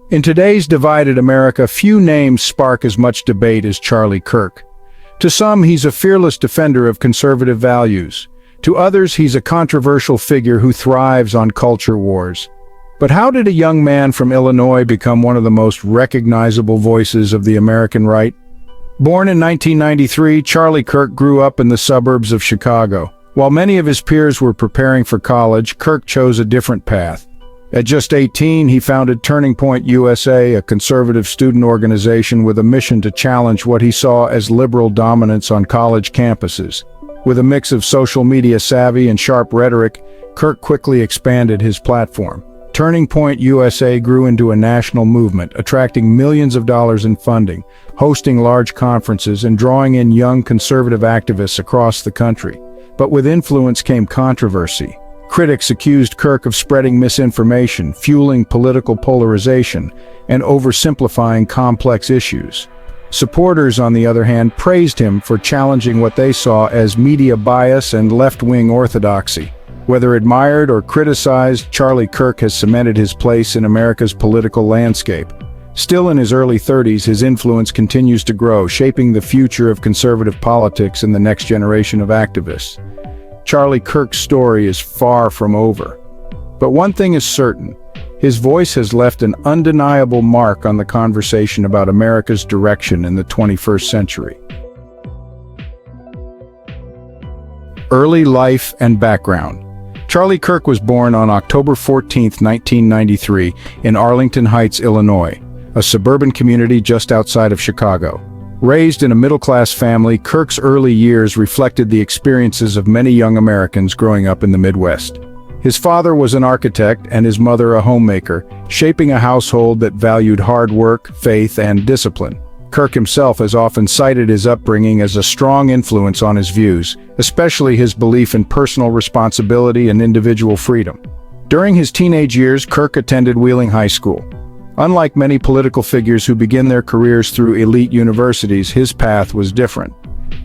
In today's divided America, few names spark as much debate as Charlie Kirk. To some, he's a fearless defender of conservative values. To others, he's a controversial figure who thrives on culture wars. But how did a young man from Illinois become one of the most recognizable voices of the American right? Born in 1993, Charlie Kirk grew up in the suburbs of Chicago. While many of his peers were preparing for college, Kirk chose a different path. At just 18, he founded Turning Point USA, a conservative student organization with a mission to challenge what he saw as liberal dominance on college campuses. With a mix of social media savvy and sharp rhetoric, Kirk quickly expanded his platform. Turning Point USA grew into a national movement, attracting millions of dollars in funding, hosting large conferences, and drawing in young conservative activists across the country. But with influence came controversy. Critics accused Kirk of spreading misinformation, fueling political polarization, and oversimplifying complex issues. Supporters, on the other hand, praised him for challenging what they saw as media bias and left-wing orthodoxy. Whether admired or criticized, Charlie Kirk has cemented his place in America's political landscape. Still in his early 30s, his influence continues to grow, shaping the future of conservative politics and the next generation of activists. Charlie Kirk's story is far from over. But one thing is certain, his voice has left an undeniable mark on the conversation about America's direction in the 21st century. Early life and background. Charlie Kirk was born on October 14, 1993, in Arlington Heights, Illinois, a suburban community just outside of Chicago. Raised in a middle-class family, Kirk's early years reflected the experiences of many young Americans growing up in the Midwest. His father was an architect and his mother a homemaker, shaping a household that valued hard work, faith, and discipline. Kirk himself has often cited his upbringing as a strong influence on his views, especially his belief in personal responsibility and individual freedom. During his teenage years, Kirk attended Wheeling High School. Unlike many political figures who begin their careers through elite universities, his path was different.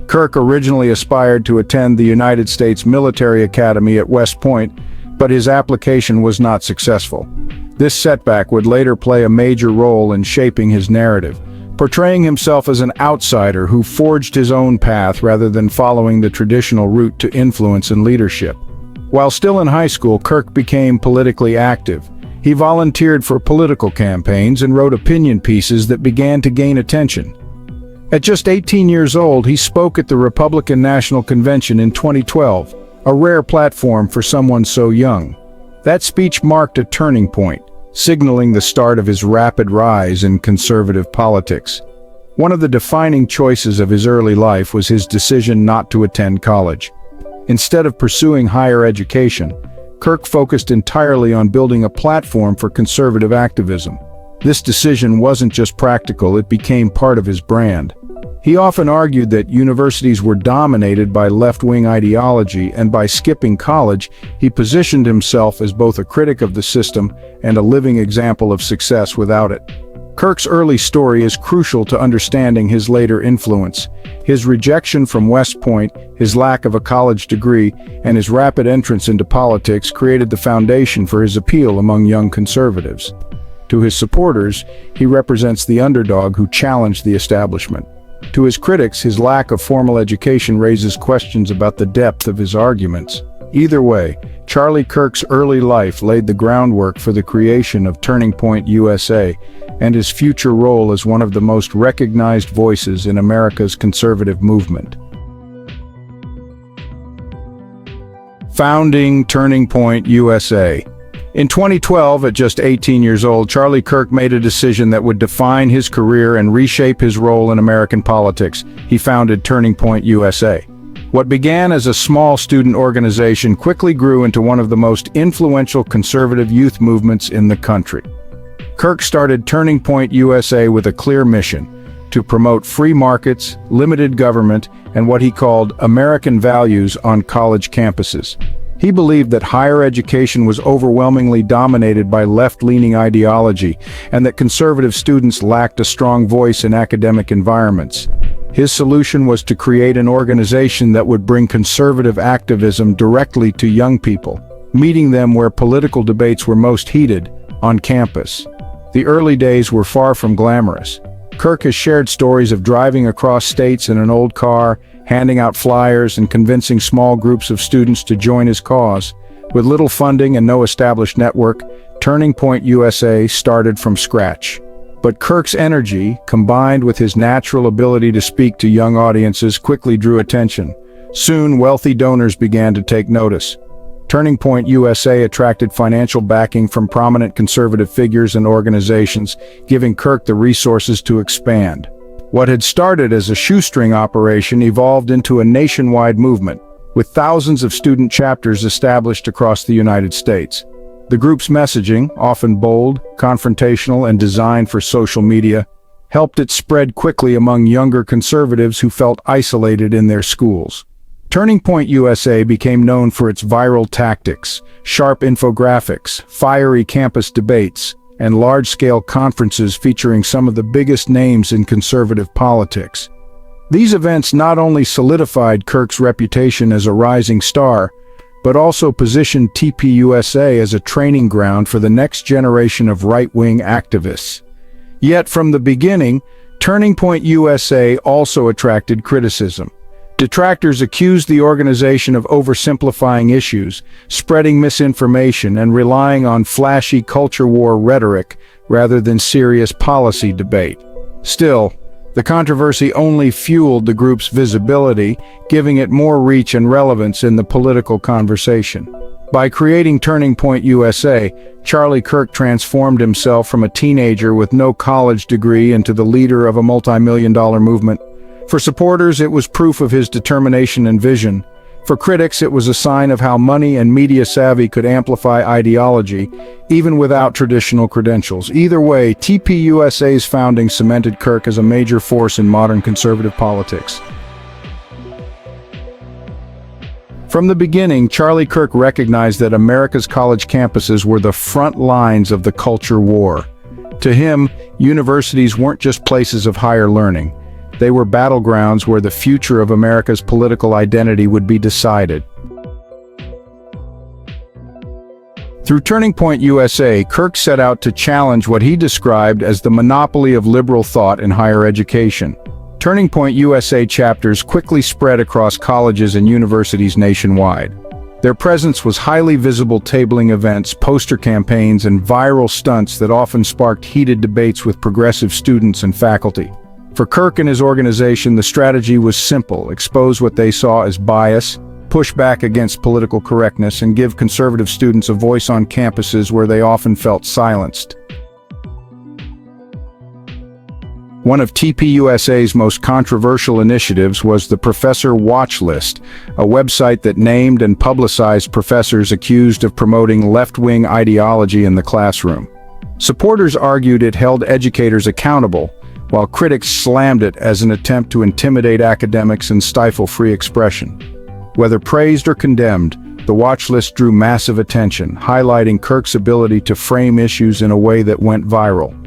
Kirk originally aspired to attend the United States Military Academy at West Point, but his application was not successful. This setback would later play a major role in shaping his narrative, portraying himself as an outsider who forged his own path rather than following the traditional route to influence and leadership. While still in high school, Kirk became politically active. He volunteered for political campaigns and wrote opinion pieces that began to gain attention. At just 18 years old, he spoke at the Republican National Convention in 2012, a rare platform for someone so young. That speech marked a turning point, signaling the start of his rapid rise in conservative politics. One of the defining choices of his early life was his decision not to attend college. Instead of pursuing higher education, Kirk focused entirely on building a platform for conservative activism. This decision wasn't just practical, it became part of his brand. He often argued that universities were dominated by left-wing ideology, and by skipping college, he positioned himself as both a critic of the system and a living example of success without it. Kirk's early story is crucial to understanding his later influence. His rejection from West Point, his lack of a college degree, and his rapid entrance into politics created the foundation for his appeal among young conservatives. To his supporters, he represents the underdog who challenged the establishment. To his critics, his lack of formal education raises questions about the depth of his arguments. Either way, Charlie Kirk's early life laid the groundwork for the creation of Turning Point USA and his future role as one of the most recognized voices in America's conservative movement. Founding Turning Point USA. In 2012, at just 18 years old, Charlie Kirk made a decision that would define his career and reshape his role in American politics. He founded Turning Point USA. What began as a small student organization quickly grew into one of the most influential conservative youth movements in the country. Kirk started Turning Point USA with a clear mission: to promote free markets, limited government, and what he called American values on college campuses. He believed that higher education was overwhelmingly dominated by left-leaning ideology, and that conservative students lacked a strong voice in academic environments. His solution was to create an organization that would bring conservative activism directly to young people, meeting them where political debates were most heated, on campus. The early days were far from glamorous. Kirk has shared stories of driving across states in an old car, handing out flyers and convincing small groups of students to join his cause. With little funding and no established network, Turning Point USA started from scratch. But Kirk's energy, combined with his natural ability to speak to young audiences, quickly drew attention. Soon, wealthy donors began to take notice. Turning Point USA attracted financial backing from prominent conservative figures and organizations, giving Kirk the resources to expand. What had started as a shoestring operation evolved into a nationwide movement, with thousands of student chapters established across the United States. The group's messaging, often bold, confrontational, and designed for social media, helped it spread quickly among younger conservatives who felt isolated in their schools. Turning Point USA became known for its viral tactics, sharp infographics, fiery campus debates, and large-scale conferences featuring some of the biggest names in conservative politics. These events not only solidified Kirk's reputation as a rising star, but also positioned TPUSA as a training ground for the next generation of right-wing activists. Yet from the beginning, Turning Point USA also attracted criticism. Detractors accused the organization of oversimplifying issues, spreading misinformation, and relying on flashy culture war rhetoric rather than serious policy debate. Still, the controversy only fueled the group's visibility, giving it more reach and relevance in the political conversation. By creating Turning Point USA, Charlie Kirk transformed himself from a teenager with no college degree into the leader of a multi-million-dollar movement. For supporters, it was proof of his determination and vision. For critics, it was a sign of how money and media savvy could amplify ideology, even without traditional credentials. Either way, TPUSA's founding cemented Kirk as a major force in modern conservative politics. From the beginning, Charlie Kirk recognized that America's college campuses were the front lines of the culture war. To him, universities weren't just places of higher learning. They were battlegrounds where the future of America's political identity would be decided. Through Turning Point USA, Kirk set out to challenge what he described as the monopoly of liberal thought in higher education. Turning Point USA chapters quickly spread across colleges and universities nationwide. Their presence was highly visible, tabling events, poster campaigns, and viral stunts that often sparked heated debates with progressive students and faculty. For Kirk and his organization, the strategy was simple: expose what they saw as bias, push back against political correctness, and give conservative students a voice on campuses where they often felt silenced. One of TPUSA's most controversial initiatives was the Professor Watch List, a website that named and publicized professors accused of promoting left-wing ideology in the classroom. Supporters argued it held educators accountable, while critics slammed it as an attempt to intimidate academics and stifle free expression. Whether praised or condemned, the watch list drew massive attention, highlighting Kirk's ability to frame issues in a way that went viral.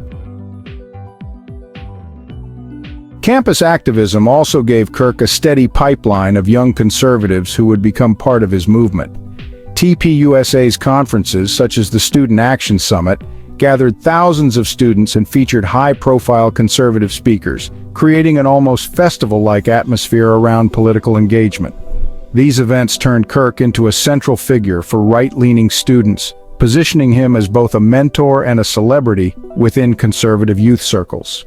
Campus activism also gave Kirk a steady pipeline of young conservatives who would become part of his movement. TPUSA's conferences, such as the Student Action Summit, gathered thousands of students and featured high-profile conservative speakers, creating an almost festival-like atmosphere around political engagement. These events turned Kirk into a central figure for right-leaning students, positioning him as both a mentor and a celebrity within conservative youth circles.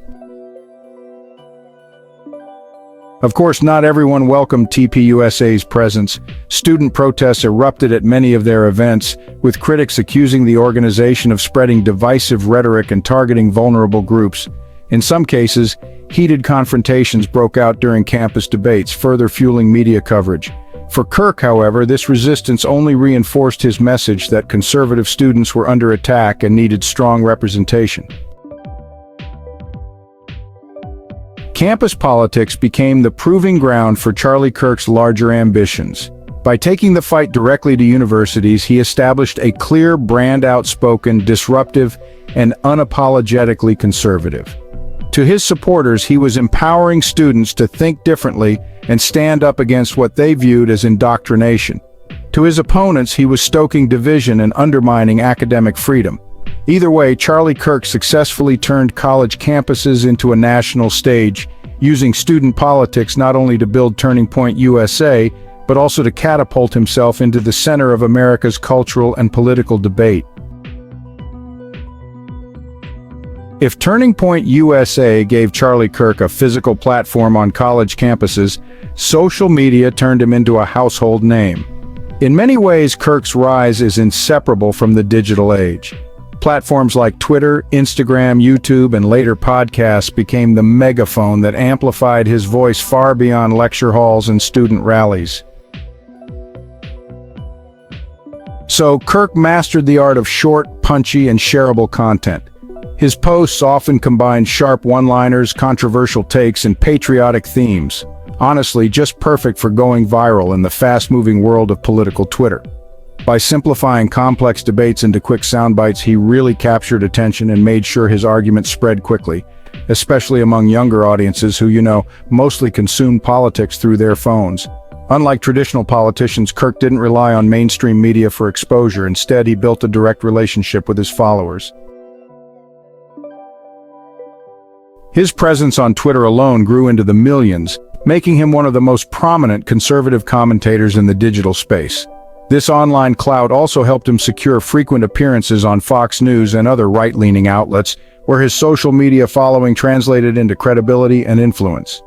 Of course, not everyone welcomed TPUSA's presence. Student protests erupted at many of their events, with critics accusing the organization of spreading divisive rhetoric and targeting vulnerable groups. In some cases, heated confrontations broke out during campus debates, further fueling media coverage. For Kirk, however, this resistance only reinforced his message that conservative students were under attack and needed strong representation. Campus politics became the proving ground for Charlie Kirk's larger ambitions. By taking the fight directly to universities, he established a clear brand: outspoken, disruptive, and unapologetically conservative. To his supporters, he was empowering students to think differently and stand up against what they viewed as indoctrination. To his opponents, he was stoking division and undermining academic freedom. Either way, Charlie Kirk successfully turned college campuses into a national stage, using student politics not only to build Turning Point USA, but also to catapult himself into the center of America's cultural and political debate. If Turning Point USA gave Charlie Kirk a physical platform on college campuses, social media turned him into a household name. In many ways, Kirk's rise is inseparable from the digital age. Platforms like Twitter, Instagram, YouTube, and later podcasts became the megaphone that amplified his voice far beyond lecture halls and student rallies. So, Kirk mastered the art of short, punchy, and shareable content. His posts often combined sharp one-liners, controversial takes, and patriotic themes. Honestly, just perfect for going viral in the fast-moving world of political Twitter. By simplifying complex debates into quick soundbites, he really captured attention and made sure his arguments spread quickly, especially among younger audiences who, mostly consume politics through their phones. Unlike traditional politicians, Kirk didn't rely on mainstream media for exposure. Instead, he built a direct relationship with his followers. His presence on Twitter alone grew into the millions, making him one of the most prominent conservative commentators in the digital space. This online clout also helped him secure frequent appearances on Fox News and other right-leaning outlets, where his social media following translated into credibility and influence.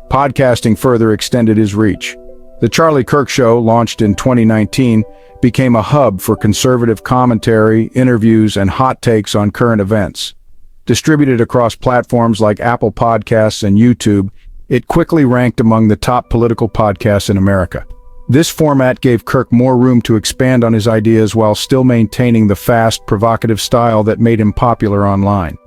Podcasting further extended his reach. The Charlie Kirk Show, launched in 2019, became a hub for conservative commentary, interviews, and hot takes on current events. Distributed across platforms like Apple Podcasts and YouTube, it quickly ranked among the top political podcasts in America. This format gave Kirk more room to expand on his ideas while still maintaining the fast, provocative style that made him popular online.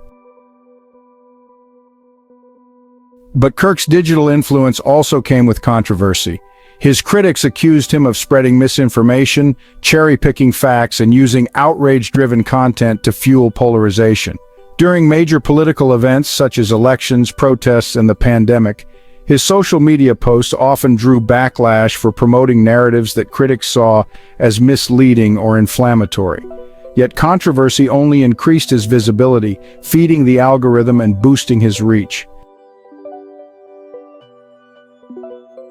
But Kirk's digital influence also came with controversy. His critics accused him of spreading misinformation, cherry-picking facts, and using outrage-driven content to fuel polarization. During major political events such as elections, protests, and the pandemic, his social media posts often drew backlash for promoting narratives that critics saw as misleading or inflammatory. Yet controversy only increased his visibility, feeding the algorithm and boosting his reach.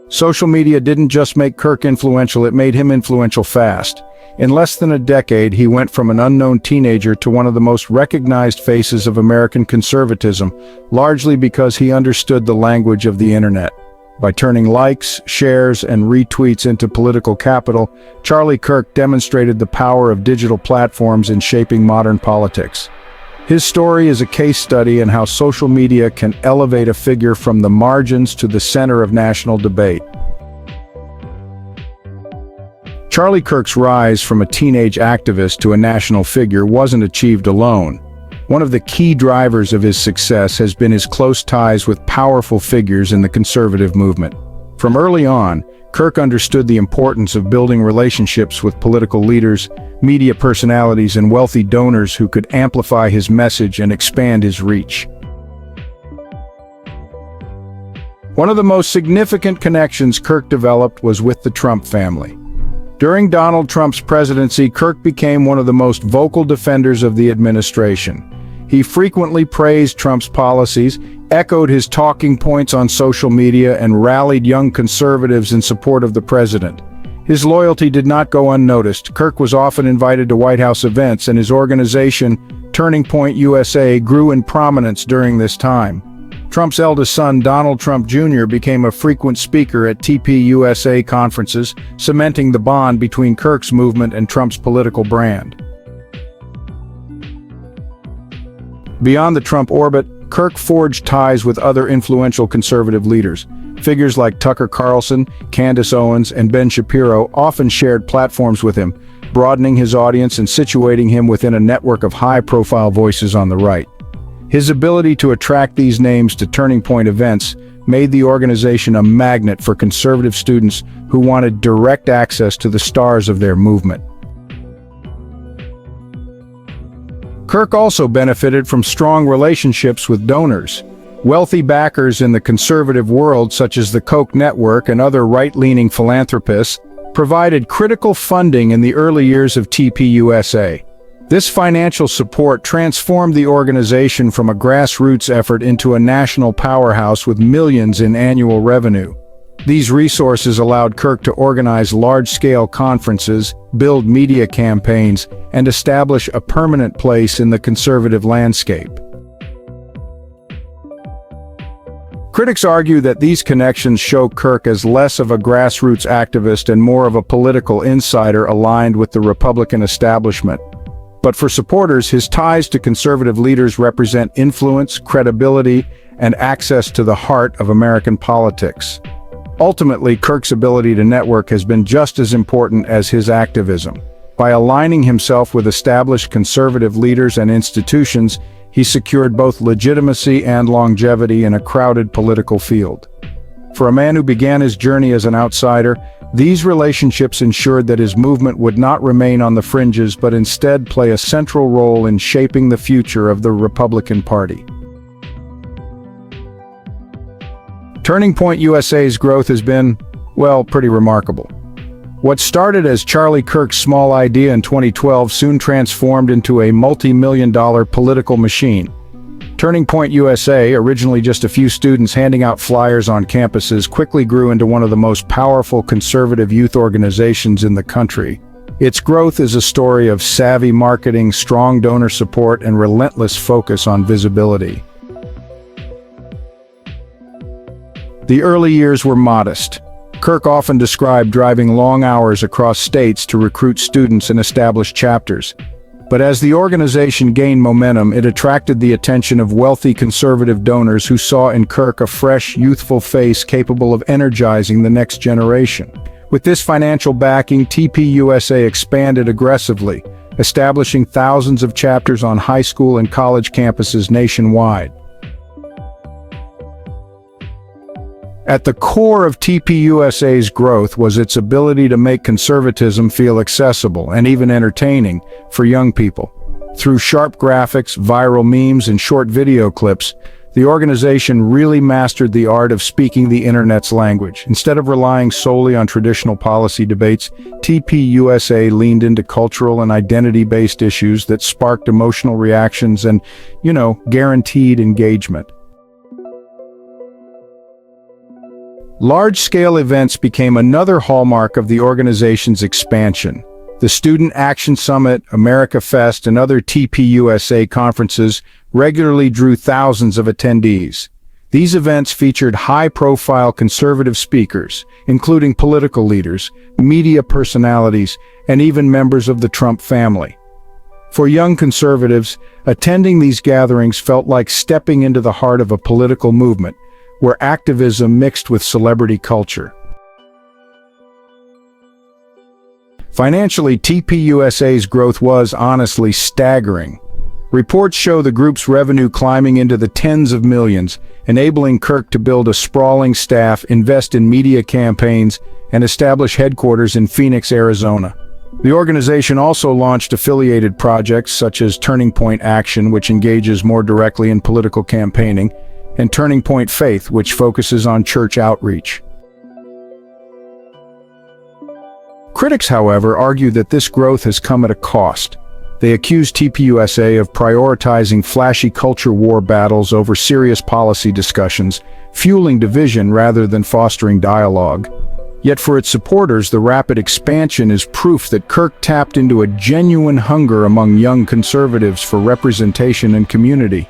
Social media didn't just make Kirk influential, it made him influential fast. In less than a decade, he went from an unknown teenager to one of the most recognized faces of American conservatism, largely because he understood the language of the internet. By turning likes, shares, and retweets into political capital, Charlie Kirk demonstrated the power of digital platforms in shaping modern politics. His story is a case study in how social media can elevate a figure from the margins to the center of national debate. Charlie Kirk's rise from a teenage activist to a national figure wasn't achieved alone. One of the key drivers of his success has been his close ties with powerful figures in the conservative movement. From early on, Kirk understood the importance of building relationships with political leaders, media personalities, and wealthy donors who could amplify his message and expand his reach. One of the most significant connections Kirk developed was with the Trump family. During Donald Trump's presidency, Kirk became one of the most vocal defenders of the administration. He frequently praised Trump's policies, echoed his talking points on social media, and rallied young conservatives in support of the president. His loyalty did not go unnoticed. Kirk was often invited to White House events, and his organization, Turning Point USA, grew in prominence during this time. Trump's eldest son, Donald Trump Jr., became a frequent speaker at TPUSA conferences, cementing the bond between Kirk's movement and Trump's political brand. Beyond the Trump orbit, Kirk forged ties with other influential conservative leaders. Figures like Tucker Carlson, Candace Owens, and Ben Shapiro often shared platforms with him, broadening his audience and situating him within a network of high-profile voices on the right. His ability to attract these names to Turning Point events made the organization a magnet for conservative students who wanted direct access to the stars of their movement. Kirk also benefited from strong relationships with donors. Wealthy backers in the conservative world, such as the Koch network and other right-leaning philanthropists, provided critical funding in the early years of TPUSA. This financial support transformed the organization from a grassroots effort into a national powerhouse with millions in annual revenue. These resources allowed Kirk to organize large-scale conferences, build media campaigns, and establish a permanent place in the conservative landscape. Critics argue that these connections show Kirk as less of a grassroots activist and more of a political insider aligned with the Republican establishment. But for supporters, his ties to conservative leaders represent influence, credibility, and access to the heart of American politics. Ultimately, Kirk's ability to network has been just as important as his activism. By aligning himself with established conservative leaders and institutions, he secured both legitimacy and longevity in a crowded political field. For a man who began his journey as an outsider, these relationships ensured that his movement would not remain on the fringes but instead play a central role in shaping the future of the Republican Party. Turning Point USA's growth has been, well, pretty remarkable. What started as Charlie Kirk's small idea in 2012 soon transformed into a multi-million-dollar political machine. Turning Point USA, originally just a few students handing out flyers on campuses, quickly grew into one of the most powerful conservative youth organizations in the country. Its growth is a story of savvy marketing, strong donor support, and relentless focus on visibility. The early years were modest. Kirk often described driving long hours across states to recruit students and establish chapters. But as the organization gained momentum, it attracted the attention of wealthy conservative donors who saw in Kirk a fresh, youthful face capable of energizing the next generation. With this financial backing, TPUSA expanded aggressively, establishing thousands of chapters on high school and college campuses nationwide. At the core of TPUSA's growth was its ability to make conservatism feel accessible and even entertaining for young people. Through sharp graphics, viral memes, and short video clips, the organization really mastered the art of speaking the internet's language. Instead of relying solely on traditional policy debates, TPUSA leaned into cultural and identity-based issues that sparked emotional reactions and, guaranteed engagement. Large-scale events became another hallmark of the organization's expansion. The Student Action Summit, America Fest, and other TPUSA conferences regularly drew thousands of attendees. These events featured high-profile conservative speakers, including political leaders, media personalities, and even members of the Trump family. For young conservatives, attending these gatherings felt like stepping into the heart of a political movement, where activism mixed with celebrity culture. Financially, TPUSA's growth was honestly staggering. Reports show the group's revenue climbing into the tens of millions, enabling Kirk to build a sprawling staff, invest in media campaigns, and establish headquarters in Phoenix, Arizona. The organization also launched affiliated projects such as Turning Point Action, which engages more directly in political campaigning, and Turning Point Faith, which focuses on church outreach. Critics, however, argue that this growth has come at a cost. They accuse TPUSA of prioritizing flashy culture war battles over serious policy discussions, fueling division rather than fostering dialogue. Yet for its supporters, the rapid expansion is proof that Kirk tapped into a genuine hunger among young conservatives for representation and community.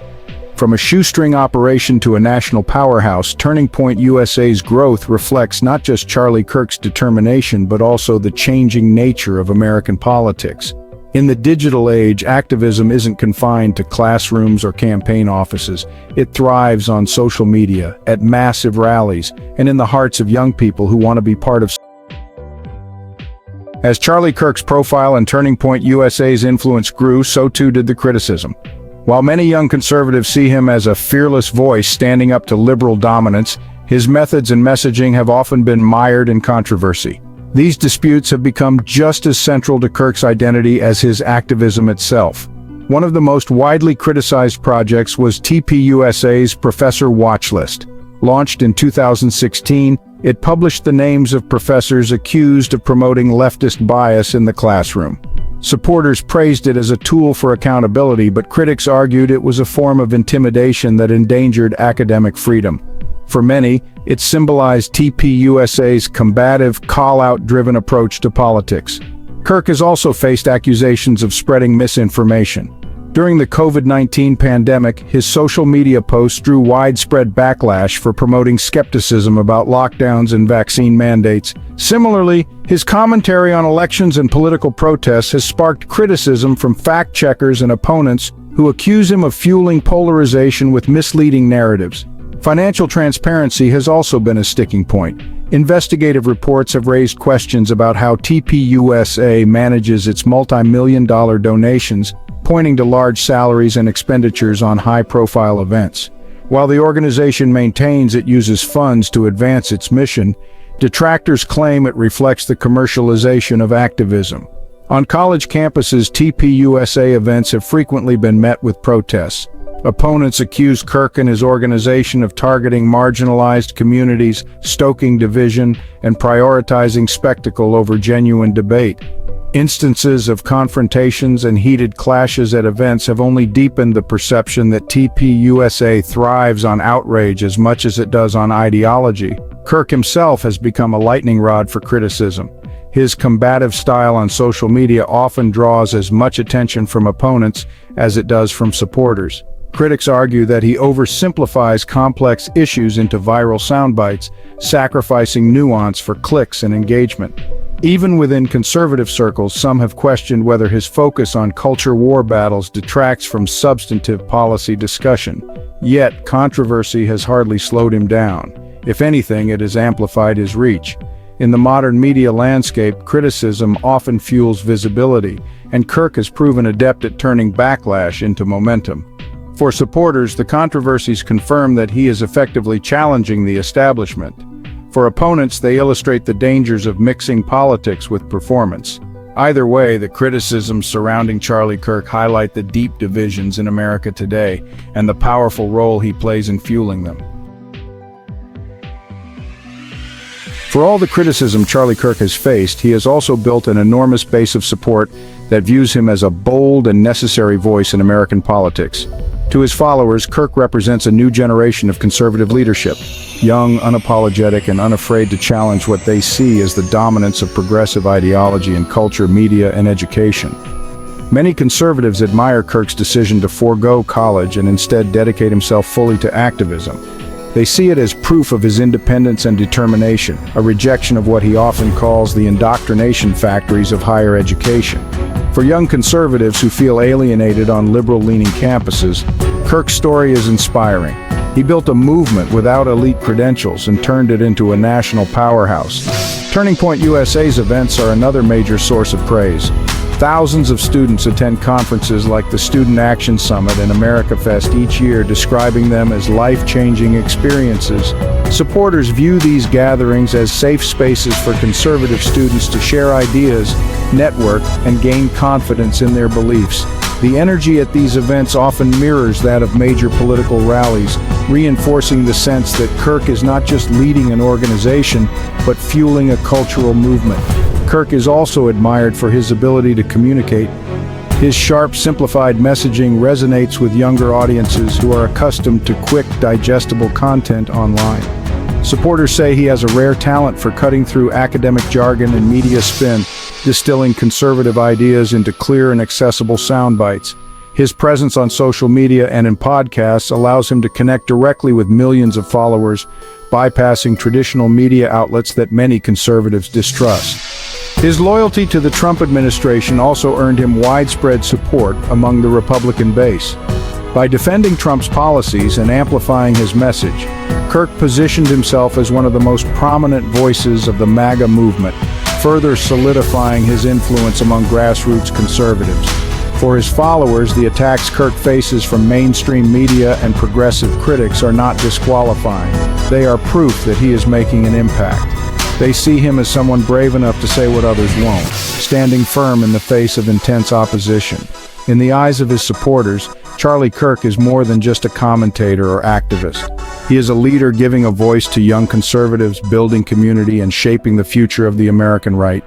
From a shoestring operation to a national powerhouse, Turning Point USA's growth reflects not just Charlie Kirk's determination but also the changing nature of American politics. In the digital age, activism isn't confined to classrooms or campaign offices. It thrives on social media, at massive rallies, and in the hearts of young people who want to be part of. As Charlie Kirk's profile and Turning Point USA's influence grew, so too did the criticism. While many young conservatives see him as a fearless voice standing up to liberal dominance, his methods and messaging have often been mired in controversy. These disputes have become just as central to Kirk's identity as his activism itself. One of the most widely criticized projects was TPUSA's Professor Watch List. Launched in 2016, It published the names of professors accused of promoting leftist bias in the classroom. Supporters praised it as a tool for accountability, but critics argued it was a form of intimidation that endangered academic freedom. For many, it symbolized TPUSA's combative, call-out-driven approach to politics. Kirk has also faced accusations of spreading misinformation. During the COVID-19 pandemic, his social media posts drew widespread backlash for promoting skepticism about lockdowns and vaccine mandates. Similarly, his commentary on elections and political protests has sparked criticism from fact-checkers and opponents who accuse him of fueling polarization with misleading narratives. Financial transparency has also been a sticking point. Investigative reports have raised questions about how TPUSA manages its multi-million-dollar donations, pointing to large salaries and expenditures on high-profile events. While the organization maintains it uses funds to advance its mission, detractors claim it reflects the commercialization of activism. On college campuses, TPUSA events have frequently been met with protests. Opponents accuse Kirk and his organization of targeting marginalized communities, stoking division, and prioritizing spectacle over genuine debate. Instances of confrontations and heated clashes at events have only deepened the perception that TPUSA thrives on outrage as much as it does on ideology. Kirk himself has become a lightning rod for criticism. His combative style on social media often draws as much attention from opponents as it does from supporters. Critics argue that he oversimplifies complex issues into viral soundbites, sacrificing nuance for clicks and engagement. Even within conservative circles, some have questioned whether his focus on culture war battles detracts from substantive policy discussion. Yet, controversy has hardly slowed him down. If anything, it has amplified his reach. In the modern media landscape, criticism often fuels visibility, and Kirk has proven adept at turning backlash into momentum. For supporters, the controversies confirm that he is effectively challenging the establishment. For opponents, they illustrate the dangers of mixing politics with performance. Either way, the criticisms surrounding Charlie Kirk highlight the deep divisions in America today and the powerful role he plays in fueling them. For all the criticism Charlie Kirk has faced, he has also built an enormous base of support that views him as a bold and necessary voice in American politics. To his followers, Kirk represents a new generation of conservative leadership, young, unapologetic, and unafraid to challenge what they see as the dominance of progressive ideology in culture, media, and education. Many conservatives admire Kirk's decision to forego college and instead dedicate himself fully to activism. They see it as proof of his independence and determination, a rejection of what he often calls the indoctrination factories of higher education. For young conservatives who feel alienated on liberal-leaning campuses, Kirk's story is inspiring. He built a movement without elite credentials and turned it into a national powerhouse. Turning Point USA's events are another major source of praise. Thousands of students attend conferences like the Student Action Summit and America Fest each year, describing them as life-changing experiences. Supporters view these gatherings as safe spaces for conservative students to share ideas, network, and gain confidence in their beliefs. The energy at these events often mirrors that of major political rallies, reinforcing the sense that Kirk is not just leading an organization, but fueling a cultural movement. Kirk is also admired for his ability to communicate. His sharp, simplified messaging resonates with younger audiences who are accustomed to quick, digestible content online. Supporters say he has a rare talent for cutting through academic jargon and media spin, distilling conservative ideas into clear and accessible sound bites. His presence on social media and in podcasts allows him to connect directly with millions of followers, bypassing traditional media outlets that many conservatives distrust. His loyalty to the Trump administration also earned him widespread support among the Republican base. By defending Trump's policies and amplifying his message, Kirk positioned himself as one of the most prominent voices of the MAGA movement, further solidifying his influence among grassroots conservatives. For his followers, the attacks Kirk faces from mainstream media and progressive critics are not disqualifying. They are proof that he is making an impact. They see him as someone brave enough to say what others won't, standing firm in the face of intense opposition. In the eyes of his supporters, Charlie Kirk is more than just a commentator or activist. He is a leader giving a voice to young conservatives, building community, and shaping the future of the American right.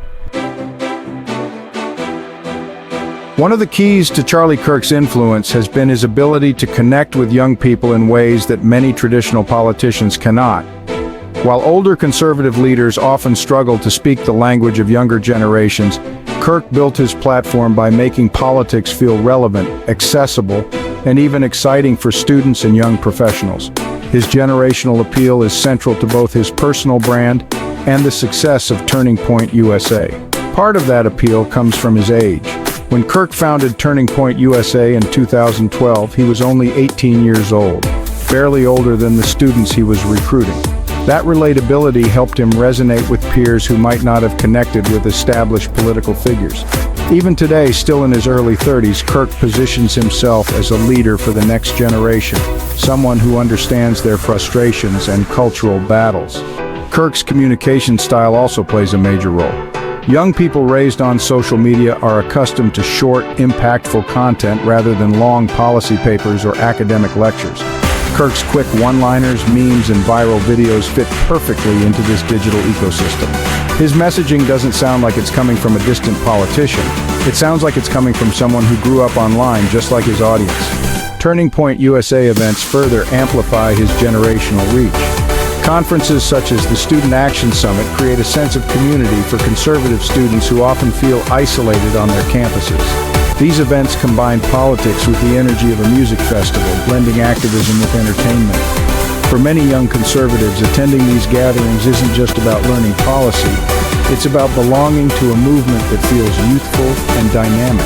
One of the keys to Charlie Kirk's influence has been his ability to connect with young people in ways that many traditional politicians cannot. While older conservative leaders often struggle to speak the language of younger generations, Kirk built his platform by making politics feel relevant, accessible, and even exciting for students and young professionals. His generational appeal is central to both his personal brand and the success of Turning Point USA. Part of that appeal comes from his age. When Kirk founded Turning Point USA in 2012, he was only 18 years old, barely older than the students he was recruiting. That relatability helped him resonate with peers who might not have connected with established political figures. Even today, still in his early 30s, Kirk positions himself as a leader for the next generation, someone who understands their frustrations and cultural battles. Kirk's communication style also plays a major role. Young people raised on social media are accustomed to short, impactful content rather than long policy papers or academic lectures. Kirk's quick one-liners, memes, and viral videos fit perfectly into this digital ecosystem. His messaging doesn't sound like it's coming from a distant politician. It sounds like it's coming from someone who grew up online just like his audience. Turning Point USA events further amplify his generational reach. Conferences such as the Student Action Summit create a sense of community for conservative students who often feel isolated on their campuses. These events combine politics with the energy of a music festival, blending activism with entertainment. For many young conservatives, attending these gatherings isn't just about learning policy, it's about belonging to a movement that feels youthful and dynamic.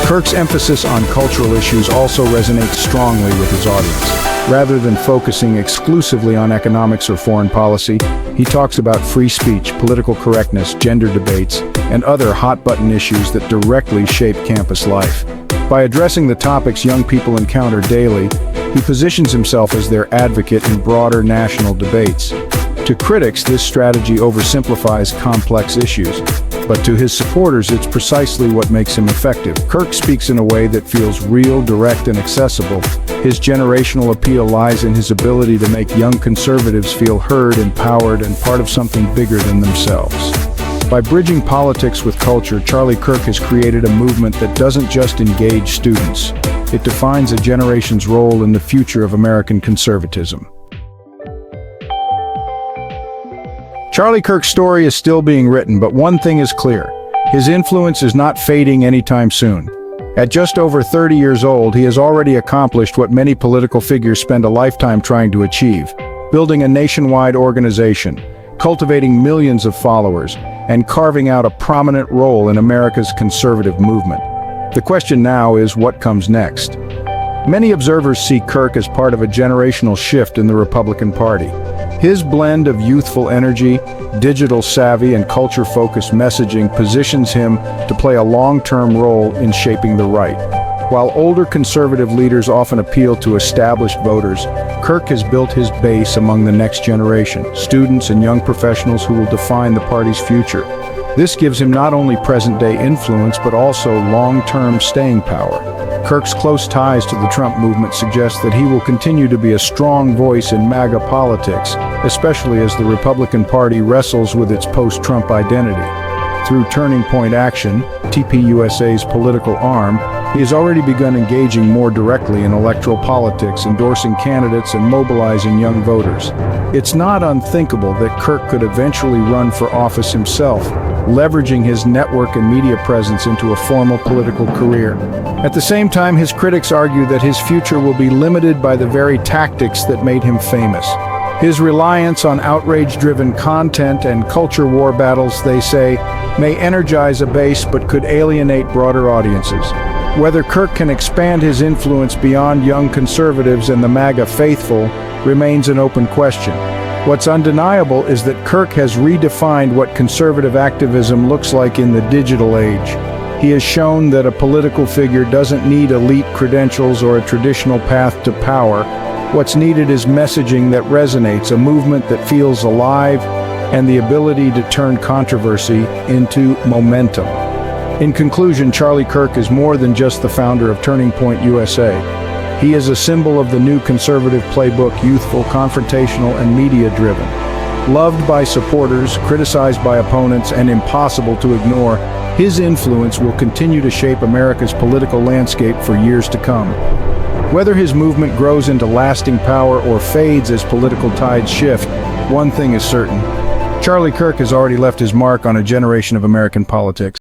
Kirk's emphasis on cultural issues also resonates strongly with his audience. Rather than focusing exclusively on economics or foreign policy, he talks about free speech, political correctness, gender debates, and other hot-button issues that directly shape campus life. By addressing the topics young people encounter daily, he positions himself as their advocate in broader national debates. To critics, this strategy oversimplifies complex issues, but to his supporters, it's precisely what makes him effective. Kirk speaks in a way that feels real, direct, and accessible. His generational appeal lies in his ability to make young conservatives feel heard, empowered, and part of something bigger than themselves. By bridging politics with culture, Charlie Kirk has created a movement that doesn't just engage students. It defines a generation's role in the future of American conservatism. Charlie Kirk's story is still being written, but one thing is clear. His influence is not fading anytime soon. At just over 30 years old, he has already accomplished what many political figures spend a lifetime trying to achieve: building a nationwide organization, cultivating millions of followers, and carving out a prominent role in America's conservative movement. The question now is, what comes next? Many observers see Kirk as part of a generational shift in the Republican Party. His blend of youthful energy, digital savvy, and culture-focused messaging positions him to play a long-term role in shaping the right. While older conservative leaders often appeal to established voters, Kirk has built his base among the next generation, students and young professionals who will define the party's future. This gives him not only present-day influence, but also long-term staying power. Kirk's close ties to the Trump movement suggest that he will continue to be a strong voice in MAGA politics, especially as the Republican Party wrestles with its post-Trump identity. Through Turning Point Action, TPUSA's political arm, he has already begun engaging more directly in electoral politics, endorsing candidates and mobilizing young voters. It's not unthinkable that Kirk could eventually run for office himself, leveraging his network and media presence into a formal political career. At the same time, his critics argue that his future will be limited by the very tactics that made him famous. His reliance on outrage-driven content and culture war battles, they say, may energize a base but could alienate broader audiences. Whether Kirk can expand his influence beyond young conservatives and the MAGA faithful remains an open question. What's undeniable is that Kirk has redefined what conservative activism looks like in the digital age. He has shown that a political figure doesn't need elite credentials or a traditional path to power. What's needed is messaging that resonates, a movement that feels alive, and the ability to turn controversy into momentum. In conclusion, Charlie Kirk is more than just the founder of Turning Point USA. He is a symbol of the new conservative playbook, youthful, confrontational, and media-driven. Loved by supporters, criticized by opponents, and impossible to ignore, his influence will continue to shape America's political landscape for years to come. Whether his movement grows into lasting power or fades as political tides shift, one thing is certain: Charlie Kirk has already left his mark on a generation of American politics.